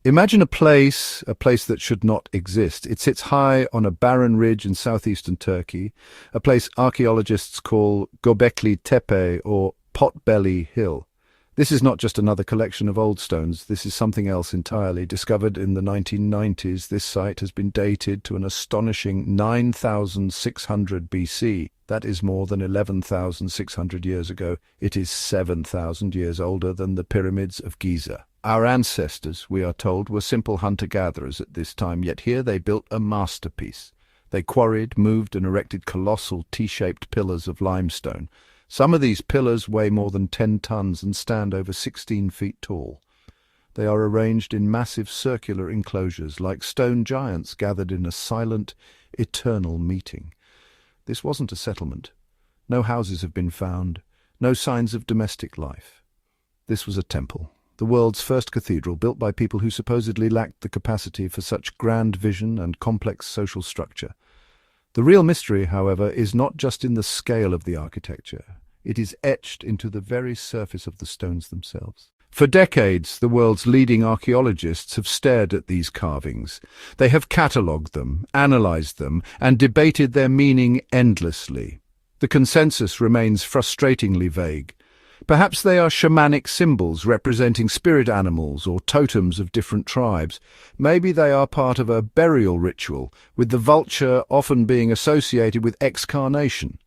Imagine a place that should not exist. It sits high on a barren ridge in southeastern Turkey, a place archaeologists call Göbekli Tepe or Potbelly Hill. This is not just another collection of old stones, this is something else entirely. Discovered in the 1990s, this site has been dated to an astonishing 9,600 BC. That is more than 11,600 years ago. It is 7,000 years older than the pyramids of Giza. Our ancestors, we are told, were simple hunter-gatherers at this time, yet here they built a masterpiece. They quarried, moved and erected colossal T-shaped pillars of limestone. Some of these pillars weigh more than 10 tons and stand over 16 feet tall. They are arranged in massive circular enclosures, like stone giants gathered in a silent, eternal meeting. This wasn't a settlement. No houses have been found, no signs of domestic life. This was a temple, the world's first cathedral, built by people who supposedly lacked the capacity for such grand vision and complex social structure. The real mystery, however, is not just in the scale of the architecture. It is etched into the very surface of the stones themselves. For decades, the world's leading archaeologists have stared at these carvings. They have catalogued them, analyzed them, and debated their meaning endlessly. The consensus remains frustratingly vague. Perhaps they are shamanic symbols representing spirit animals or totems of different tribes. Maybe they are part of a burial ritual, with the vulture often being associated with excarnation.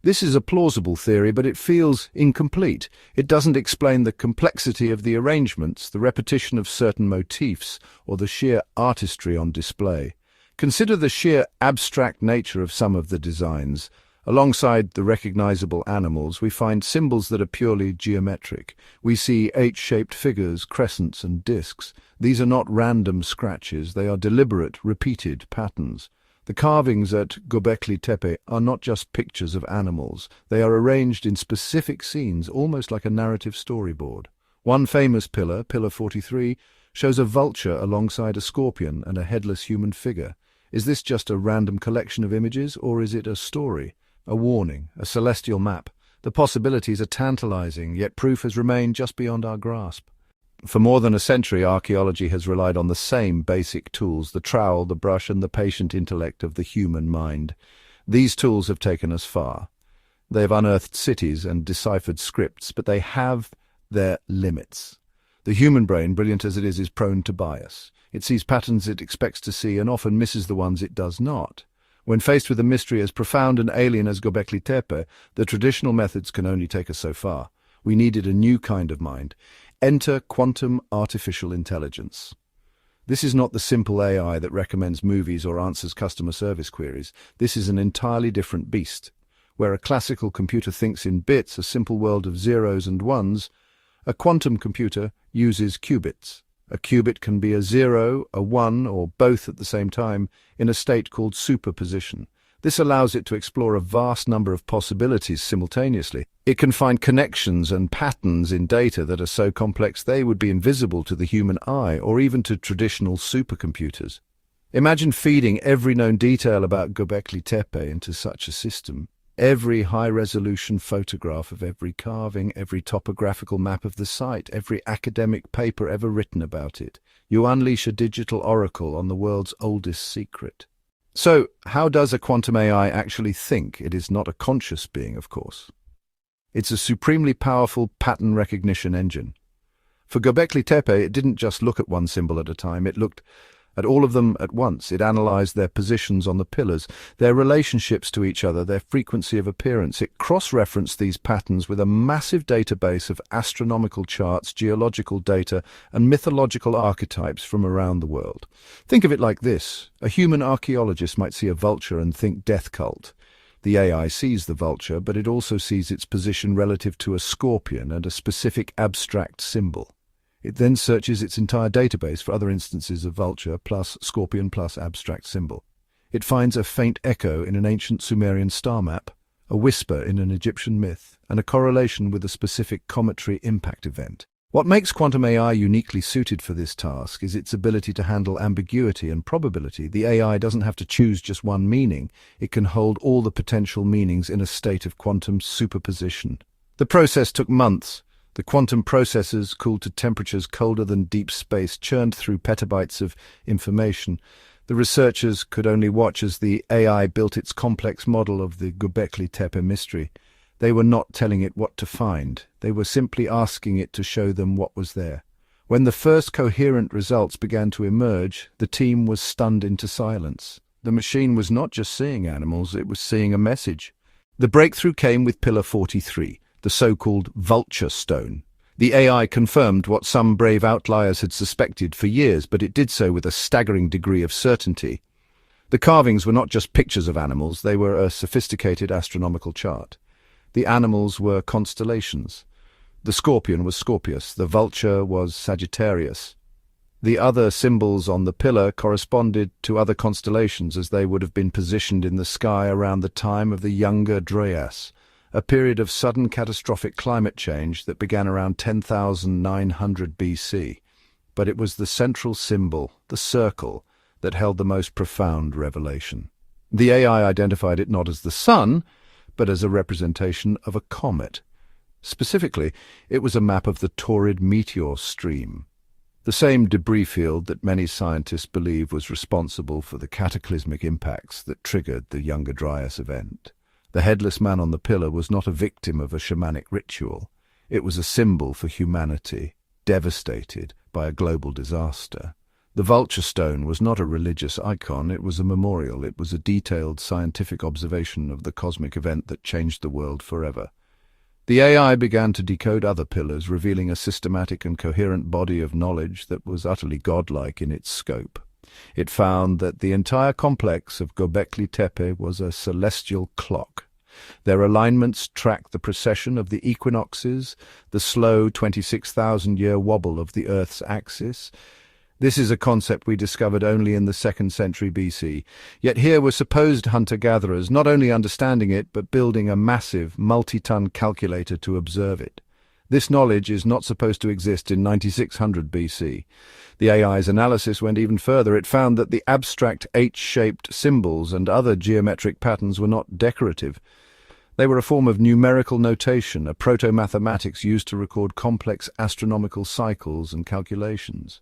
This is a plausible theory, but it feels incomplete. It doesn't explain the complexity of the arrangements, the repetition of certain motifs, or the sheer artistry on display. Consider the sheer abstract nature of some of the designs. Alongside the recognizable animals, we find symbols that are purely geometric. We see H-shaped figures, crescents and discs. These are not random scratches, they are deliberate, repeated patterns. The carvings at Göbekli Tepe are not just pictures of animals. They are arranged in specific scenes, almost like a narrative storyboard. One famous pillar, Pillar 43, shows a vulture alongside a scorpion and a headless human figure. Is this just a random collection of images, or is it a story? A warning, a celestial map. The possibilities are tantalizing, yet proof has remained just beyond our grasp. For more than a century, archaeology has relied on the same basic tools, the trowel, the brush, and the patient intellect of the human mind. These tools have taken us far. They have unearthed cities and deciphered scripts, but they have their limits. The human brain, brilliant as it is prone to bias. It sees patterns it expects to see and often misses the ones it does not. When faced with a mystery as profound and alien as Göbekli Tepe, the traditional methods can only take us so far. We needed a new kind of mind. Enter quantum artificial intelligence. This is not the simple AI that recommends movies or answers customer service queries. This is an entirely different beast. Where a classical computer thinks in bits, a simple world of zeros and ones, a quantum computer uses qubits. A qubit can be a 0, a 1, or both at the same time in a state called superposition. This allows it to explore a vast number of possibilities simultaneously. It can find connections and patterns in data that are so complex they would be invisible to the human eye or even to traditional supercomputers. Imagine feeding every known detail about Göbekli Tepe into such a system. Every high-resolution photograph of every carving, every topographical map of the site, every academic paper ever written about it. You unleash a digital oracle on the world's oldest secret. So, how does a quantum AI actually think? It is not a conscious being, of course. It's a supremely powerful pattern recognition engine. For Göbekli Tepe, it didn't just look at one symbol at a time, it looked at all of them at once. It analyzed their positions on the pillars, their relationships to each other, their frequency of appearance. It cross-referenced these patterns with a massive database of astronomical charts, geological data, and mythological archetypes from around the world. Think of it like this. A human archaeologist might see a vulture and think death cult. The AI sees the vulture, but it also sees its position relative to a scorpion and a specific abstract symbol. It then searches its entire database for other instances of vulture plus scorpion plus abstract symbol. It finds a faint echo in an ancient Sumerian star map, a whisper in an Egyptian myth, and a correlation with a specific cometary impact event. What makes quantum AI uniquely suited for this task is its ability to handle ambiguity and probability. The AI doesn't have to choose just one meaning. It can hold all the potential meanings in a state of quantum superposition. The process took months. The quantum processors, cooled to temperatures colder than deep space, churned through petabytes of information. The researchers could only watch as the AI built its complex model of the Göbekli Tepe mystery. They were not telling it what to find. They were simply asking it to show them what was there. When the first coherent results began to emerge, the team was stunned into silence. The machine was not just seeing animals, it was seeing a message. The breakthrough came with Pillar 43, the so-called vulture stone. The AI confirmed what some brave outliers had suspected for years, but it did so with a staggering degree of certainty. The carvings were not just pictures of animals, they were a sophisticated astronomical chart. The animals were constellations. The scorpion was Scorpius, the vulture was Sagittarius. The other symbols on the pillar corresponded to other constellations as they would have been positioned in the sky around the time of the Younger Dryas, a period of sudden catastrophic climate change that began around 10,900 BC. But it was the central symbol, the circle, that held the most profound revelation. The AI identified it not as the sun, but as a representation of a comet. Specifically, it was a map of the Taurid meteor stream, the same debris field that many scientists believe was responsible for the cataclysmic impacts that triggered the Younger Dryas event. The headless man on the pillar was not a victim of a shamanic ritual. It was a symbol for humanity, devastated by a global disaster. The vulture stone was not a religious icon, it was a memorial. It was a detailed scientific observation of the cosmic event that changed the world forever. The AI began to decode other pillars, revealing a systematic and coherent body of knowledge that was utterly godlike in its scope. It found that the entire complex of Göbekli Tepe was a celestial clock. Their alignments tracked the precession of the equinoxes, the slow 26,000-year wobble of the Earth's axis. This is a concept we discovered only in the 2nd century BC. Yet here were supposed hunter-gatherers not only understanding it, but building a massive, multi-ton calculator to observe it. This knowledge is not supposed to exist in 9600 BC. The AI's analysis went even further. It found that the abstract H-shaped symbols and other geometric patterns were not decorative. They were a form of numerical notation, a proto-mathematics used to record complex astronomical cycles and calculations.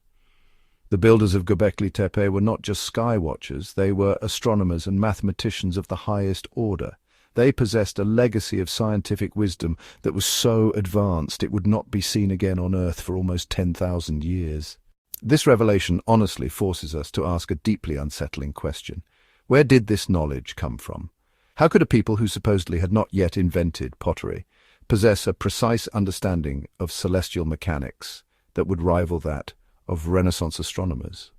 The builders of Göbekli Tepe were not just sky watchers, they were astronomers and mathematicians of the highest order. They possessed a legacy of scientific wisdom that was so advanced it would not be seen again on Earth for almost 10,000 years. This revelation honestly forces us to ask a deeply unsettling question. Where did this knowledge come from? How could a people who supposedly had not yet invented pottery possess a precise understanding of celestial mechanics that would rival that of Renaissance astronomers?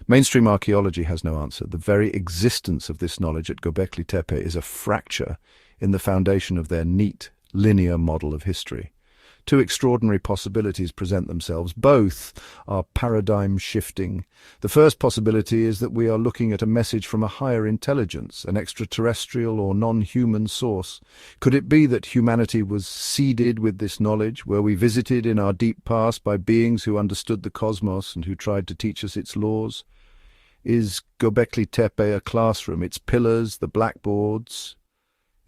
Mainstream archaeology has no answer. The very existence of this knowledge at Göbekli Tepe is a fracture in the foundation of their neat, linear model of history. Two extraordinary possibilities present themselves. Both are paradigm-shifting. The first possibility is that we are looking at a message from a higher intelligence, an extraterrestrial or non-human source. Could it be that humanity was seeded with this knowledge? Were we visited in our deep past by beings who understood the cosmos and who tried to teach us its laws? Is Göbekli Tepe a classroom, its pillars, the blackboards,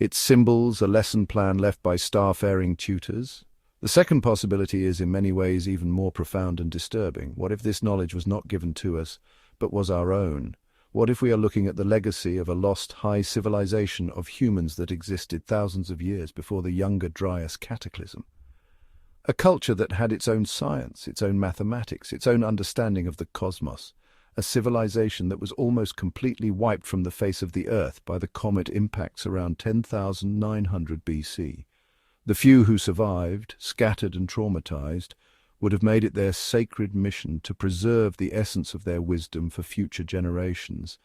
its symbols, a lesson plan left by star-faring tutors? The second possibility is in many ways even more profound and disturbing. What if this knowledge was not given to us, but was our own? What if we are looking at the legacy of a lost high civilization of humans that existed thousands of years before the Younger Dryas cataclysm? A culture that had its own science, its own mathematics, its own understanding of the cosmos. A civilization that was almost completely wiped from the face of the Earth by the comet impacts around 10,900 BC. The few who survived, scattered and traumatized, would have made it their sacred mission to preserve the essence of their wisdom for future generations,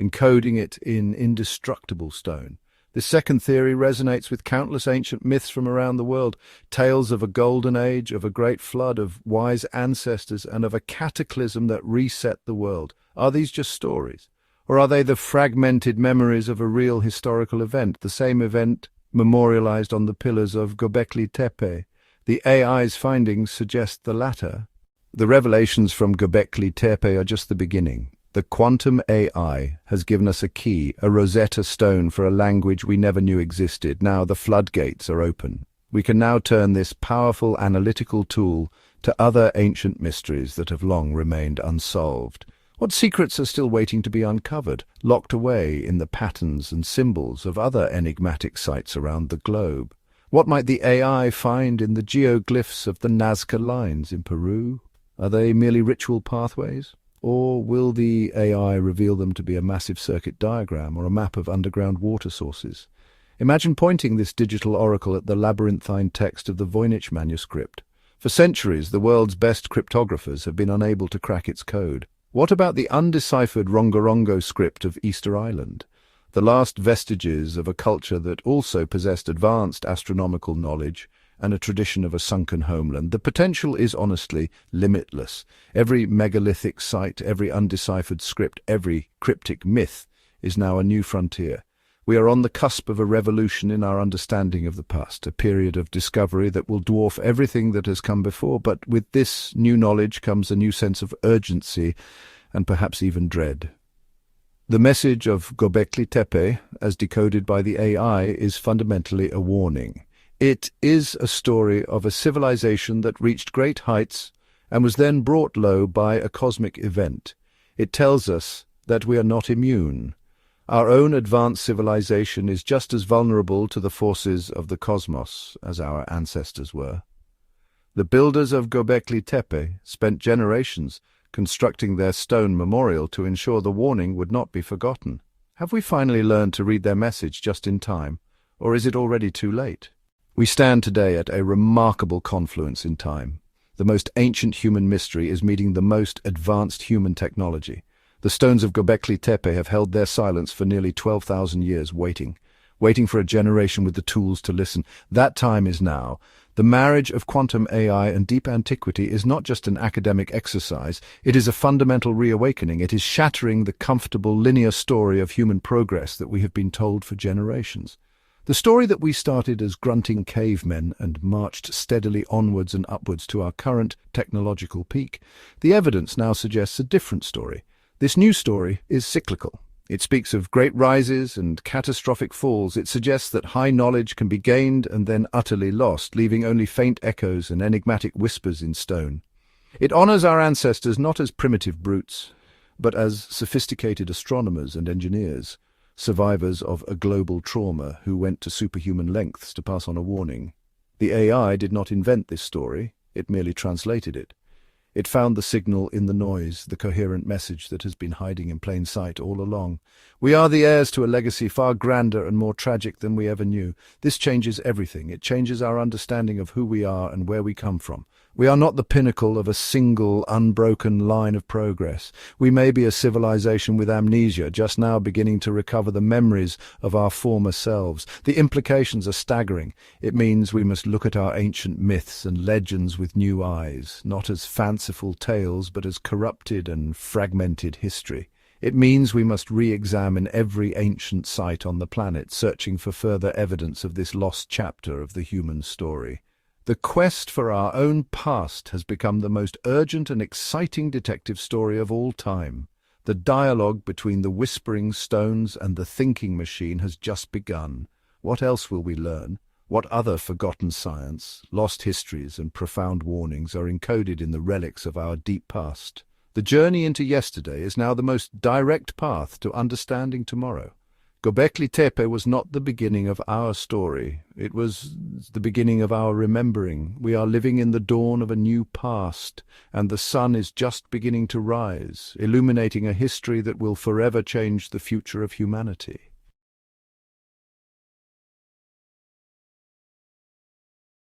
encoding it in indestructible stone. This second theory resonates with countless ancient myths from around the world, tales of a golden age, of a great flood, of wise ancestors, and of a cataclysm that reset the world. Are these just stories? Or are they the fragmented memories of a real historical event, the same event memorialized on the pillars of Göbekli Tepe? The AI's findings suggest the latter. The revelations from Göbekli Tepe are just the beginning. The quantum AI has given us a key, a Rosetta Stone for a language we never knew existed. Now the floodgates are open. We can now turn this powerful analytical tool to other ancient mysteries that have long remained unsolved. What secrets are still waiting to be uncovered, locked away in the patterns and symbols of other enigmatic sites around the globe? What might the AI find in the geoglyphs of the Nazca lines in Peru? Are they merely ritual pathways? Or will the AI reveal them to be a massive circuit diagram or a map of underground water sources? Imagine pointing this digital oracle at the labyrinthine text of the Voynich manuscript. For centuries, the world's best cryptographers have been unable to crack its code. What about the undeciphered Rongorongo script of Easter Island, the last vestiges of a culture that also possessed advanced astronomical knowledge and a tradition of a sunken homeland? The potential is honestly limitless. Every megalithic site, every undeciphered script, every cryptic myth is now a new frontier. We are on the cusp of a revolution in our understanding of the past, a period of discovery that will dwarf everything that has come before. But with this new knowledge comes a new sense of urgency and perhaps even dread. The message of Göbekli Tepe, as decoded by the AI, is fundamentally a warning. It is a story of a civilization that reached great heights and was then brought low by a cosmic event. It tells us that we are not immune. Our own advanced civilization is just as vulnerable to the forces of the cosmos as our ancestors were. The builders of Göbekli Tepe spent generations constructing their stone memorial to ensure the warning would not be forgotten. Have we finally learned to read their message just in time, or is it already too late? We stand today at a remarkable confluence in time. The most ancient human mystery is meeting the most advanced human technology. The stones of Göbekli Tepe have held their silence for nearly 12,000 years, waiting for a generation with the tools to listen. That time is now. The marriage of quantum AI and deep antiquity is not just an academic exercise, it is a fundamental reawakening. It is shattering the comfortable linear story of human progress that we have been told for generations. The story that we started as grunting cavemen and marched steadily onwards and upwards to our current technological peak. The evidence now suggests a different story. This new story is cyclical. It speaks of great rises and catastrophic falls. It suggests that high knowledge can be gained and then utterly lost, leaving only faint echoes and enigmatic whispers in stone. It honors our ancestors not as primitive brutes, but as sophisticated astronomers and engineers, survivors of a global trauma who went to superhuman lengths to pass on a warning. The AI did not invent this story, it merely translated it. It found the signal in the noise, the coherent message that has been hiding in plain sight all along. We are the heirs to a legacy far grander and more tragic than we ever knew. This changes everything. It changes our understanding of who we are and where we come from. We are not the pinnacle of a single, unbroken line of progress. We may be a civilization with amnesia, just now beginning to recover the memories of our former selves. The implications are staggering. It means we must look at our ancient myths and legends with new eyes, not as fanciful tales, but as corrupted and fragmented history. It means we must re-examine every ancient site on the planet, searching for further evidence of this lost chapter of the human story. The quest for our own past has become the most urgent and exciting detective story of all time. The dialogue between the whispering stones and the thinking machine has just begun. What else will we learn? What other forgotten science, lost histories and profound warnings are encoded in the relics of our deep past? The journey into yesterday is now the most direct path to understanding tomorrow. Göbekli Tepe was not the beginning of our story. It was the beginning of our remembering. We are living in the dawn of a new past, and the sun is just beginning to rise, illuminating a history that will forever change the future of humanity.